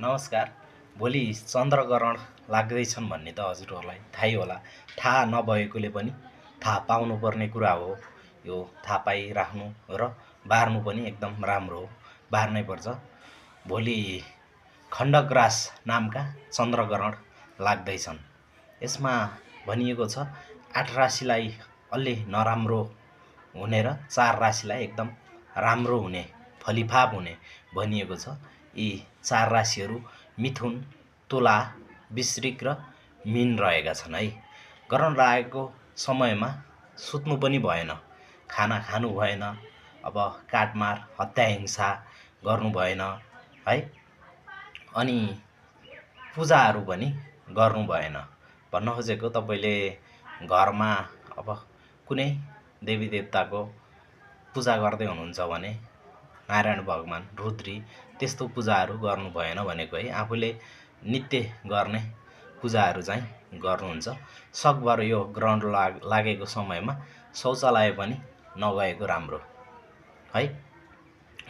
नमस्कार। भोलि चन्द्रग्रहण लाग्दैछन् भन्ने त हजुरहरूलाई थाहै होला। थाहा नभएकोले पनि थाहा पाउनुपर्ने कुरा हो। यो थाहा पाइराख्नु र बार्नु पनि एकदम राम्रो हो, बार्नै पर्छ। भोलि खण्डग्रास नामका चन्द्रग्रहण लाग्दैछन्। यसमा भनिएको छ 8 राशिलाई अलि नराम्रो हुने र 4 राशिलाई एकदम राम्रो हुने, फलिफाप हुने भनिएको छ। यी 4 राशिहरू मिथुन, तुला, वृश्चिक र मीन रहेका छन् है। ग्रहण लागेको समयमा सुत्नु पनि भएन, खाना खानु भएन, अब काटमार हत्या हिंसा गर्नु भएन है। अनि पूजाहरू पनि गर्नु भएन। भन्न खोजेको तपाईँले घरमा अब कुनै देवी देवताको पूजा गर्दै हुनुहुन्छ भने नारायण भगवान, रुद्री त्यस्तो पूजाहरू गर्नु भएन भनेको है। आफूले नित्य गर्ने पूजाहरू चाहिँ गर्नुहुन्छ। सकभर यो ग्रहण लागेको समयमा शौचालय पनि नगएको राम्रो है।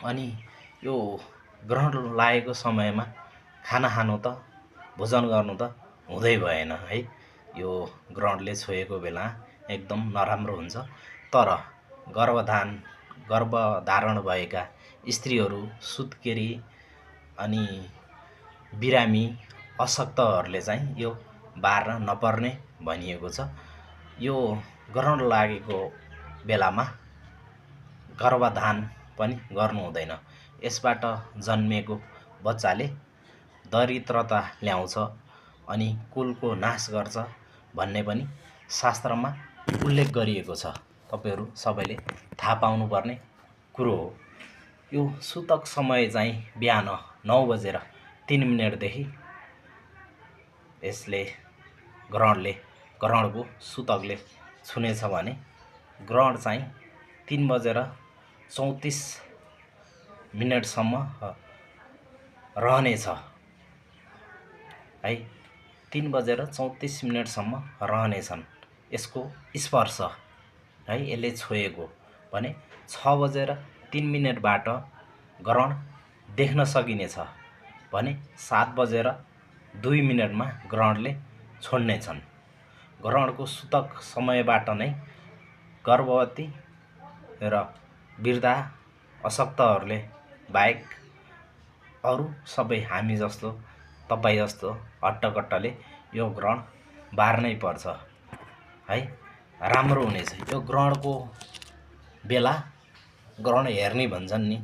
अनि यो ग्रहण लागेको समयमा खाना खानु त, भोजन गर्नु त हुँदै भएन है। यो ग्रहणले छोएको बेला एकदम नराम्रो हुन्छ। तर गर्भधारण भएका स्त्रीहरू, सुत्केरी अनि बिरामी, अशक्तहरूले चाहिँ यो बार्न नपर्ने भनिएको छ। यो ग्रहण लागेको बेलामा गर्भधान पनि गर्नु हुँदैन। यसबाट जन्मिएको बच्चाले दरिद्रता ल्याउँछ अनि कुलको नाश गर्छ भन्ने पनि शास्त्रमा उल्लेख गरिएको छ। तपाईँहरू सबैले थाहा पाउनुपर्ने कुरो हो। यो सुतक समय चाहिँ बिहान 9:03 यसले ग्रहणको सुतकले छुनेछ भने ग्रहण चाहिँ 3:34 रहनेछ है। 3:34 रहनेछन् यसको स्पर्श है। यसले छोएको भने 6:03 ग्रहण देख्न सकिनेछ भने 7:02 ग्रहणले छोड्नेछन्। ग्रहणको सुतक समयबाट नै गर्भवती र वृद्धा, अशक्तहरूले बाहेक अरू सबै हामी जस्तो, तपाईँ जस्तो हट्टकट्टले यो ग्रहण बार्नै पर्छ है। राम्रो हुनेछ। यो ग्रहणको बेला ग्रहण हेर्ने भन्छन् नि,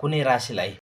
कुनै राशिलाई